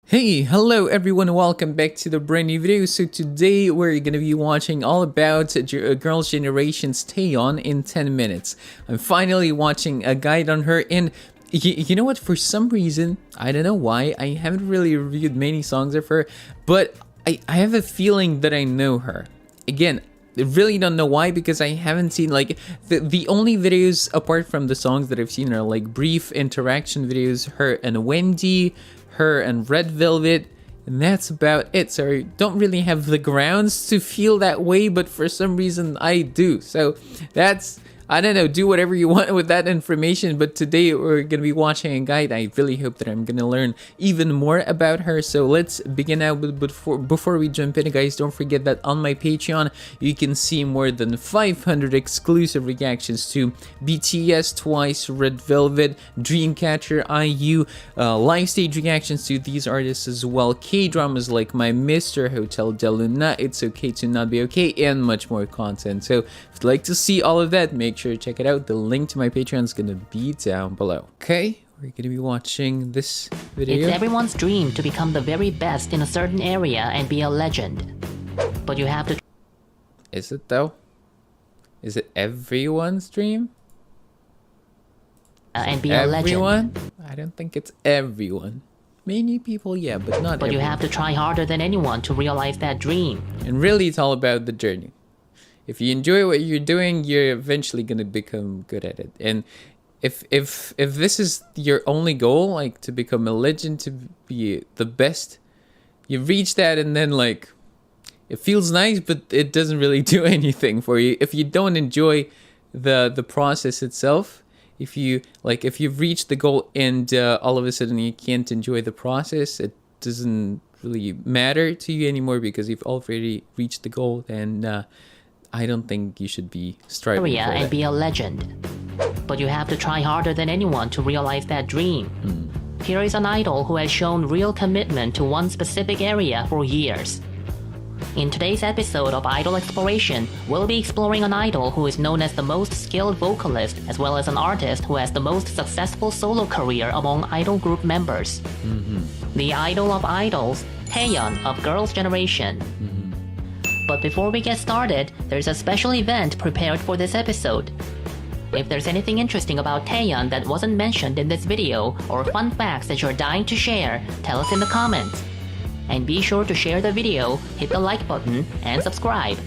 Hey, hello everyone, welcome back to the brand new video. So today we're gonna be watching all about Girls' Generation's Taeyeon in 10 minutes. I'm finally watching a guide on her, and you know what, for some reason, I don't know why, I haven't really reviewed many songs of her, but I have a feeling that I know her. Again, I really don't know why, because I haven't seen, like, the only videos apart from the songs that I've seen are like brief interaction videos, her and Wendy, her and Red Velvet, and that's about it. So I don't really have the grounds to feel that way, but for some reason I do. So that's, I don't know, do whatever you want with that information, but today we're gonna be watching a guide. I really hope that I'm gonna learn even more about her. So let's begin out. But before we jump in, guys, don't forget that on my Patreon you can see more than 500 exclusive reactions to BTS, Twice, Red Velvet, Dreamcatcher, IU, live stage reactions to these artists as well, K-dramas like my Mr. Hotel de Luna, It's Okay to Not Be Okay, and much more content. So if you'd like to see all of that, make sure to check it out. The link to my Patreon is gonna be down below. Okay, we're gonna be watching this video. It's everyone's dream to become the very best in a certain area and be a legend. But you have to... Is it though? Is it everyone's dream? And be a everyone? legend. I don't think it's everyone. Many people, yeah, but not But everyone. you have to try harder than anyone to realize that dream. And really, it's all about the journey. If you enjoy what you're doing, you're eventually gonna become good at it. And if this is your only goal, like to become a legend, to be the best, you reach that, and then like it feels nice, but it doesn't really do anything for you. If you don't enjoy the process itself, if you've reached the goal and all of a sudden you can't enjoy the process, it doesn't really matter to you anymore because you've already reached the goal. And I don't think you should be striving Area for and that. be a legend. But you have to try harder than anyone to realize that dream. Here is an idol who has shown real commitment to one specific area for years. In today's episode of Idol Exploration, we'll be exploring an idol who is known as the most skilled vocalist, as well as an artist who has the most successful solo career among idol group members. The idol of idols, Taeyeon of Girls' Generation. But before we get started, there's a special event prepared for this episode. If there's anything interesting about Taeyeon that wasn't mentioned in this video, or fun facts that you're dying to share, tell us in the comments. And be sure to share the video, hit the like button, and subscribe.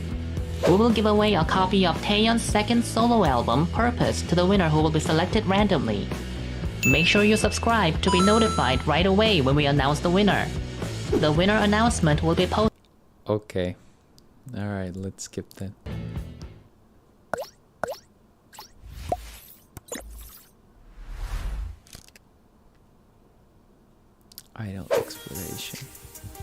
We will give away a copy of Taeyeon's second solo album, Purpose, to the winner who will be selected randomly. Make sure you subscribe to be notified right away when we announce the winner. The winner announcement will be posted. Okay. Alright, let's skip that. Idol exploration.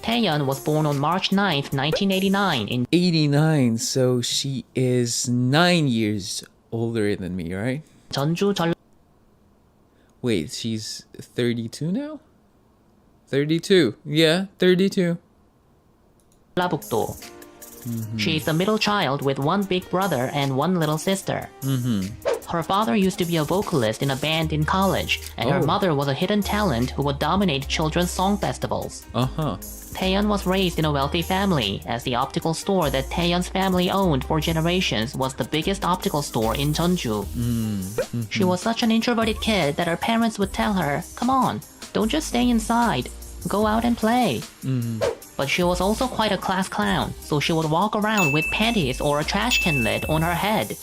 Taeyeon was born on March 9th, 1989 in 89, so she is 9 years older than me, right? Jeonju, Wait, she's 32 now? 32. Yeah, 32. Jeollabuk-do. She is the middle child with one big brother and one little sister. Her father used to be a vocalist in a band in college, and her mother was a hidden talent who would dominate children's song festivals. Taeyeon was raised in a wealthy family, as the optical store that Taeyeon's family owned for generations was the biggest optical store in Jeonju. She was such an introverted kid that her parents would tell her, "Come on, don't just stay inside, go out and play." But she was also quite a class clown, so she would walk around with panties or a trash can lid on her head.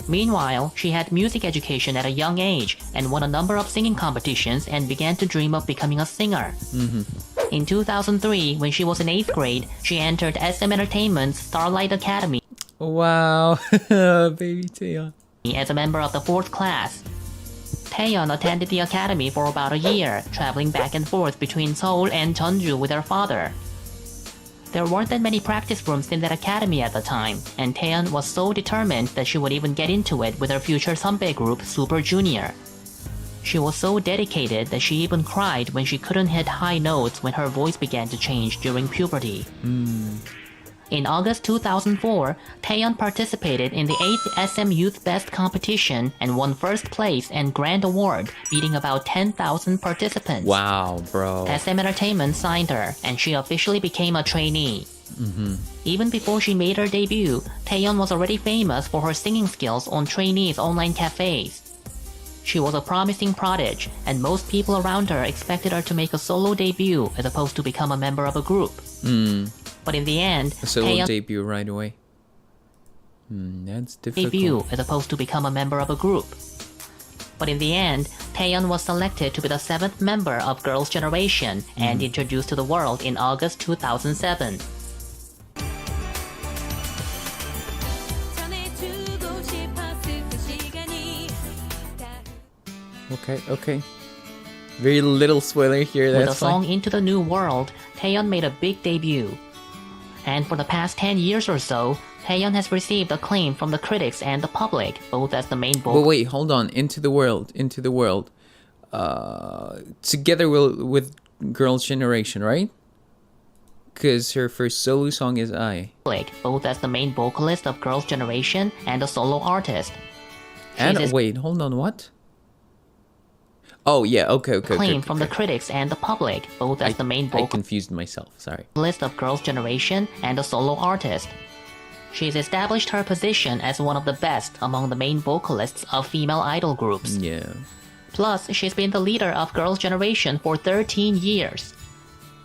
Meanwhile, she had music education at a young age and won a number of singing competitions and began to dream of becoming a singer. In 2003, when she was in 8th grade, she entered SM Entertainment's Starlight Academy. Wow, baby Taeyeon. As a member of the 4th class. Taeyeon attended the academy for about a year, traveling back and forth between Seoul and Jeonju with her father. There weren't that many practice rooms in that academy at the time, and Taeyeon was so determined that she would even get into it with her future Sunbae group Super Junior. She was so dedicated that she even cried when she couldn't hit high notes when her voice began to change during puberty. In August 2004, Taeyeon participated in the 8th SM Youth Best competition and won first place and grand award, beating about 10,000 participants. Wow, bro. SM Entertainment signed her, and she officially became a trainee. Even before she made her debut, Taeyeon was already famous for her singing skills on trainees' online cafes. She was a promising prodigy, and most people around her expected her to make a solo debut as opposed to become a member of a group. But in the end, A solo Taeyeon debut right away. That's difficult. debut as opposed to become a member of a group. But in the end, Taeyeon was selected to be the 7th member of Girls' Generation and introduced to the world in August 2007. Okay. Very little spoiler here, With the that's song fine. Into the New World, Taeyeon made a big debut. And for the past 10 years or so, Taeyeon has received acclaim from the critics and the public, both as the main But vocal wait, hold on. Into the World. Together with Girls' Generation, right? Because her first solo song is I. both as the main vocalist of Girls' Generation and a solo artist. And She's wait, hold on, what? Oh yeah, okay. acclaim from the critics and the public, both as the main I confused myself, sorry. vocalist of Girls' Generation and a solo artist. She's established her position as one of the best among the main vocalists of female idol groups. Yeah. Plus, she's been the leader of Girls' Generation for 13 years.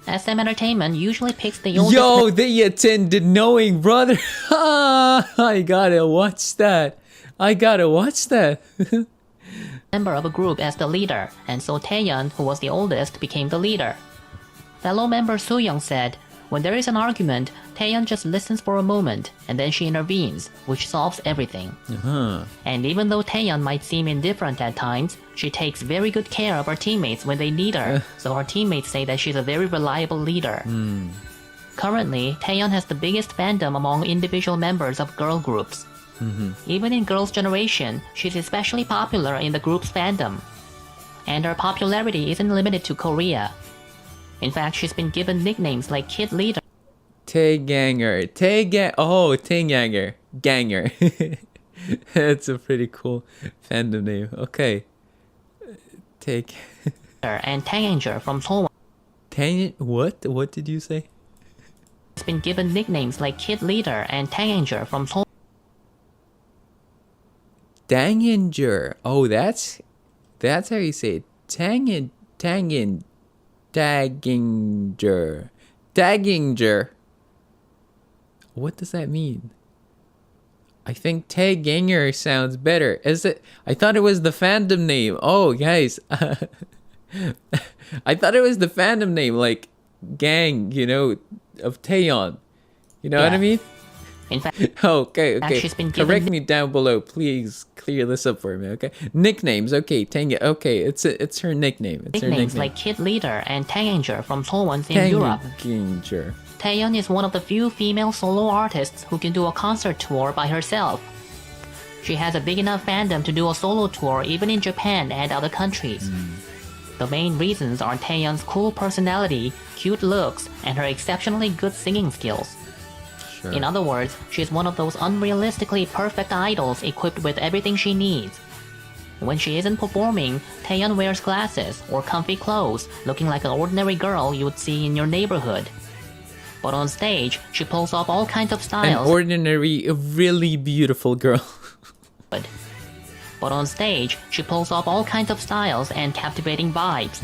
SM Entertainment usually picks the oldest Yo, they attended knowing, brother. I gotta watch that. member of a group as the leader, and so Taeyeon, who was the oldest, became the leader. Fellow member Soo-young said, "When there is an argument, Taeyeon just listens for a moment, and then she intervenes, which solves everything." And even though Taeyeon might seem indifferent at times, she takes very good care of her teammates when they need her, so her teammates say that she's a very reliable leader. Currently, Taeyeon has the biggest fandom among individual members of girl groups. Even in Girls' Generation, she's especially popular in the group's fandom. And her popularity isn't limited to Korea. In fact, she's been given nicknames like Kid Leader, Taeganger. Taeganger. Ganger. That's a pretty cool fandom name. Okay. and Taeyeon from Seoul. What? What did you say? She's been given nicknames like Kid Leader and Taeyeon from Seoul. Danginger. Oh, that's how you say it. Daginger. What does that mean? I think Taeganger sounds better. Is it? I thought it was the fandom name. Oh, guys. I thought it was the fandom name, like gang, of Taeyeon. You know what I mean? In fact, Okay. she's been given Correct me down below, please. Clear this up for me, okay? Nicknames, okay. Tengu, okay. It's her nickname. It's her nicknames nickname. like Kid Leader and Taeyeon from Seoul in Europe. Tenginger. Taeyeon is one of the few female solo artists who can do a concert tour by herself. She has a big enough fandom to do a solo tour even in Japan and other countries. The main reasons are Taeyeon's cool personality, cute looks, and her exceptionally good singing skills. Sure. In other words, she's one of those unrealistically perfect idols equipped with everything she needs. When she isn't performing, Taeyeon wears glasses or comfy clothes, looking like an ordinary girl you would see in your neighborhood. But on stage, she pulls off all kinds of An styles. ordinary, really beautiful girl. But on stage, she pulls off all kinds of styles and captivating vibes.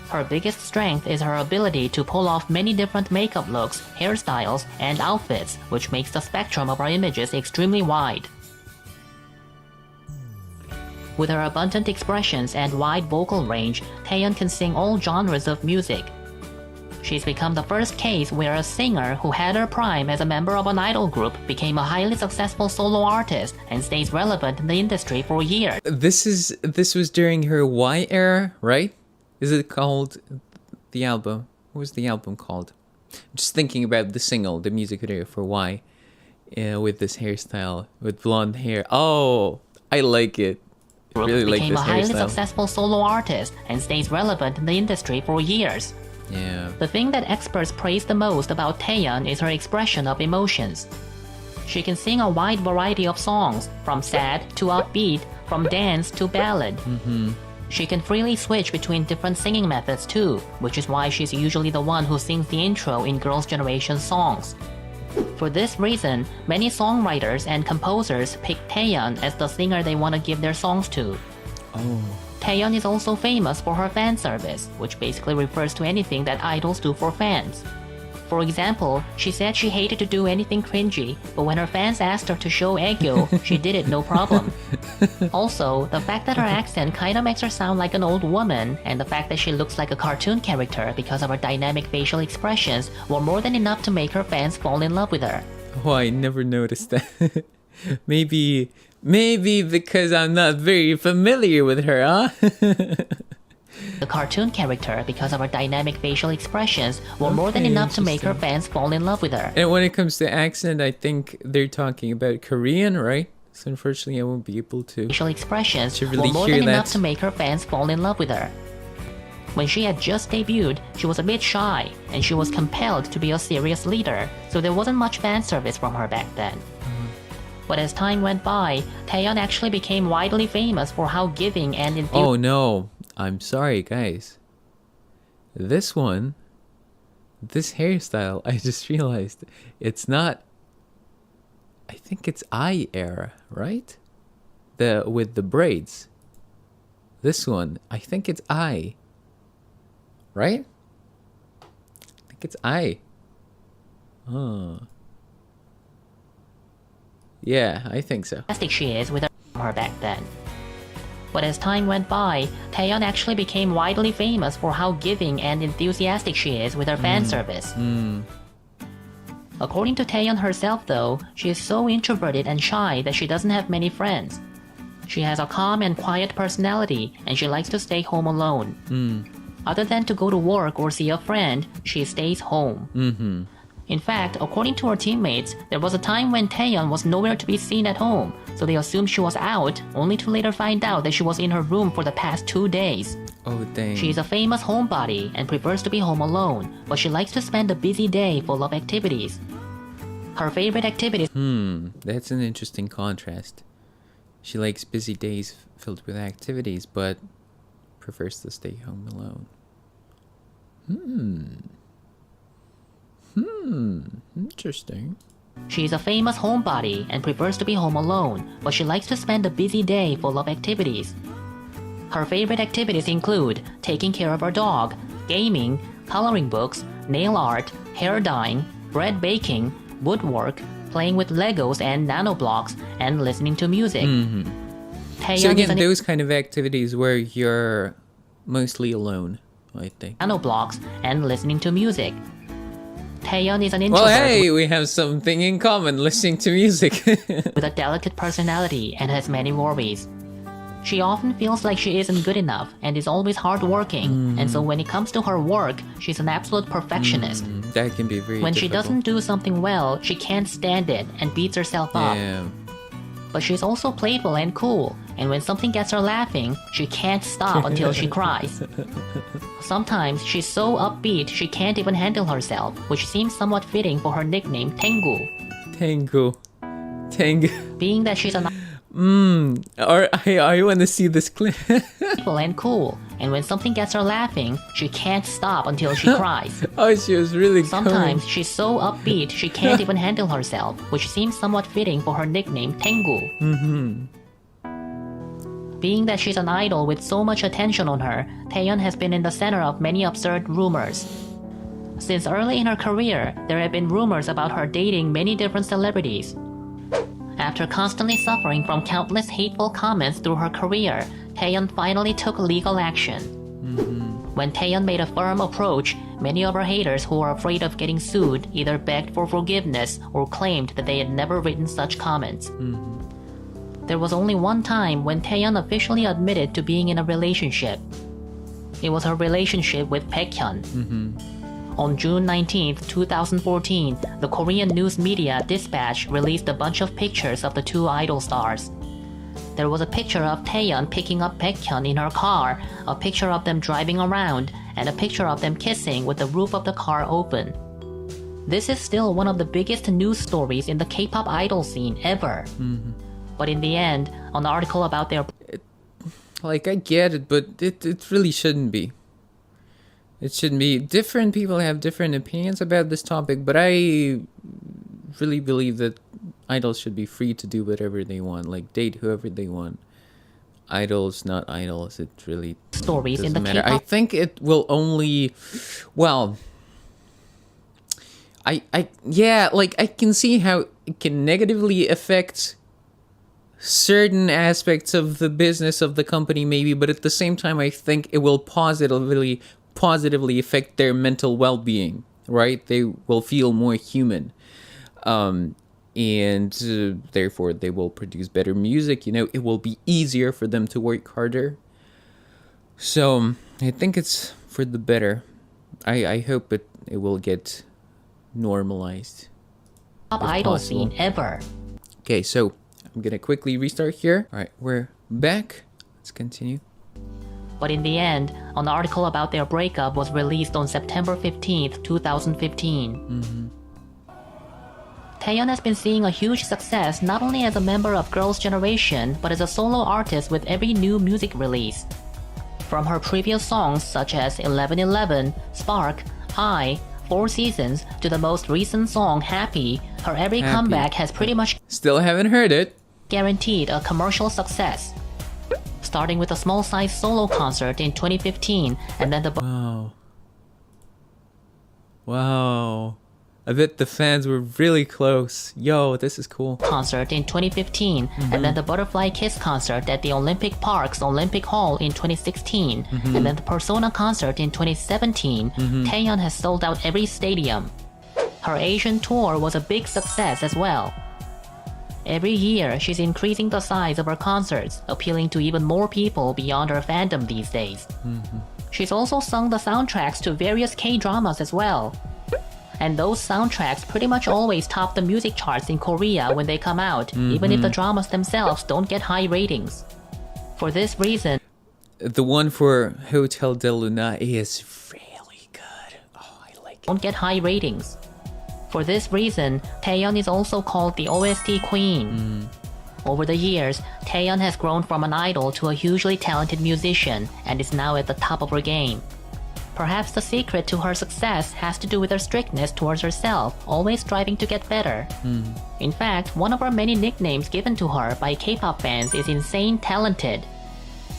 Her biggest strength is her ability to pull off many different makeup looks, hairstyles, and outfits, which makes the spectrum of her images extremely wide. With her abundant expressions and wide vocal range, Taeyeon can sing all genres of music. She's become the first case where a singer who had her prime as a member of an idol group became a highly successful solo artist and stays relevant in the industry for years. This was during her Y era, right? Is it called the album? What was the album called? I'm just thinking about the single, the music video for Y, with this hairstyle, with blonde hair. Oh, I like it. I really like became this a highly hairstyle. successful solo artist and stays relevant in the industry for years. Yeah. The thing that experts praise the most about Taeyeon is her expression of emotions. She can sing a wide variety of songs, from sad to upbeat, from dance to ballad. She can freely switch between different singing methods too, which is why she's usually the one who sings the intro in Girls' Generation songs. For this reason, many songwriters and composers pick Taeyeon as the singer they want to give their songs to. Oh. Taeyeon is also famous for her fan service, which basically refers to anything that idols do for fans. For example, she said she hated to do anything cringy, but when her fans asked her to show aegyo, she did it no problem. Also, the fact that her accent kinda makes her sound like an old woman, and the fact that she looks like a cartoon character because of her dynamic facial expressions were more than enough to make her fans fall in love with her. Oh, I never noticed that. Maybe because I'm not very familiar with her, huh? The cartoon character because of her dynamic facial expressions were more than enough to make her fans fall in love with her. And when it comes to accent, I think they're talking about Korean, right? So unfortunately, I won't be able to. Facial expressions really were more hear than that. enough to make her fans fall in love with her. When she had just debuted, she was a bit shy, and she was compelled to be a serious leader, so there wasn't much fan service from her back then. But as time went by, Taeyeon actually became widely famous for how giving and enthusiastic. Oh no, I'm sorry, guys. This hairstyle, I just realized it's not. I think it's I era, right? With the braids. This one, I think it's I. Right? I think it's I. Oh. Yeah, I think so. She is with her back then. But as time went by, Taeyeon actually became widely famous for how giving and enthusiastic she is with her fan service. According to Taeyeon herself though, she is so introverted and shy that she doesn't have many friends. She has a calm and quiet personality, and she likes to stay home alone. Other than to go to work or see a friend, she stays home. In fact, according to her teammates, there was a time when Taeyeon was nowhere to be seen at home, so they assumed she was out, only to later find out that she was in her room for the past 2 days. Oh, dang. She is a famous homebody and prefers to be home alone, but she likes to spend a busy day full of activities. Her favorite activities. That's an interesting contrast. She likes busy days filled with activities, but prefers to stay home alone. Interesting. She's a famous homebody and prefers to be home alone, but she likes to spend a busy day full of activities. Her favorite activities include taking care of her dog, gaming, coloring books, nail art, hair dyeing, bread baking, woodwork, playing with Legos and nanoblocks, and listening to music. So again, those kind of activities where you're mostly alone, I think. Nanoblocks and listening to music. Taeyeon is an introvert. Well, hey, we have something in common, listening to music. With a delicate personality and has many worries. She often feels like she isn't good enough and is always hardworking, and so when it comes to her work, she's an absolute perfectionist. That can be very When difficult. she doesn't do something well, she can't stand it and beats herself up. Yeah. But she's also playful and cool, and when something gets her laughing, she can't stop until she cries. Sometimes she's so upbeat she can't even handle herself, which seems somewhat fitting for her nickname Tengu. Tengu. Being that she's an I want to see this clip. playful and cool, and when something gets her laughing, she can't stop until she cries. Oh, she was really Sometimes she's so upbeat she can't even handle herself, which seems somewhat fitting for her nickname Tengu. Being that she's an idol with so much attention on her, Taeyeon has been in the center of many absurd rumors. Since early in her career, there have been rumors about her dating many different celebrities. After constantly suffering from countless hateful comments through her career, Taeyeon finally took legal action. When Taeyeon made a firm approach, many of her haters who were afraid of getting sued either begged for forgiveness or claimed that they had never written such comments. There was only one time when Taeyeon officially admitted to being in a relationship. It was her relationship with Pekka. On June 19, 2014, the Korean news media Dispatch released a bunch of pictures of the two idol stars. There was a picture of Taeyeon picking up Pekka in her car, a picture of them driving around, and a picture of them kissing with the roof of the car open. This is still one of the biggest news stories in the K-pop idol scene ever. But in the end, an article about their... Like, I get it, but it really shouldn't be. It shouldn't be. Different people have different opinions about this topic, but I really believe that idols should be free to do whatever they want, like date whoever they want. Idols, not idols, it really stories in the matter. K-pop... I think it will only... Well... Yeah, like, I can see how it can negatively affect certain aspects of the business of the company, maybe, but at the same time, I think it will positively affect their mental well-being, right? They will feel more human, and therefore they will produce better music. You know, it will be easier for them to work harder. So I think it's for the better. I hope it will get normalized. Top idol scene ever. Okay, so I'm gonna quickly restart here. All right, we're back. Let's continue. But in the end, an article about their breakup was released on September 15th, 2015. Taeyeon has been seeing a huge success not only as a member of Girls' Generation, but as a solo artist with every new music release. From her previous songs such as 1111, Spark, I, 4 Seasons, to the most recent song Happy, her every comeback has pretty much Still haven't heard it. guaranteed a commercial success. Starting with a small-sized solo concert in 2015, and then the Wow. I bet the fans were really close. Yo, this is cool. concert in 2015, and then the Butterfly Kiss concert at the Olympic Park's Olympic Hall in 2016, and then the Persona concert in 2017, Taeyeon has sold out every stadium. Her Asian tour was a big success as well. Every year, she's increasing the size of her concerts, appealing to even more people beyond her fandom these days. She's also sung the soundtracks to various K-dramas as well. And those soundtracks pretty much always top the music charts in Korea when they come out, even if the dramas themselves don't get high ratings. For this reason, The one for Hotel de Luna is really good. Oh, I like it. don't get high ratings. For this reason, Taeyeon is also called the OST Queen. Over the years, Taeyeon has grown from an idol to a hugely talented musician and is now at the top of her game. Perhaps the secret to her success has to do with her strictness towards herself, always striving to get better. In fact, one of her many nicknames given to her by K-pop fans is Insane Talented.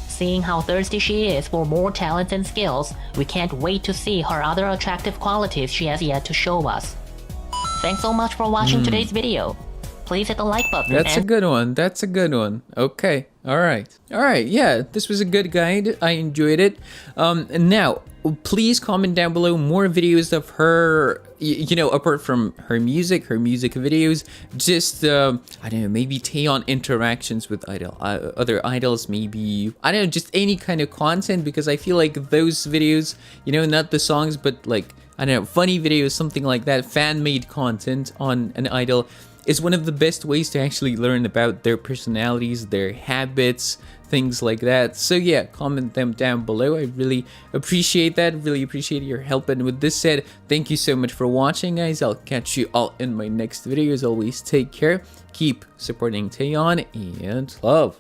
Seeing how thirsty she is for more talent and skills, we can't wait to see her other attractive qualities she has yet to show us. Thanks so much for watching today's video. Please hit the like button. That's a good one. That's a good one. Okay. All right. Yeah, this was a good guide. I enjoyed it. And now, please comment down below more videos of her, you know, apart from her music videos. Just, I don't know, maybe Taeyeon interactions with other idols, maybe, I don't know, just any kind of content, because I feel like those videos, you know, not the songs, but like, I don't know, funny videos, something like that, fan-made content on an idol, is one of the best ways to actually learn about their personalities, their habits, things like that. So yeah, comment them down below. I really appreciate that. Really appreciate your help. And with this said, thank you so much for watching, guys. I'll catch you all in my next video. As always, take care. Keep supporting Taeyeon and love.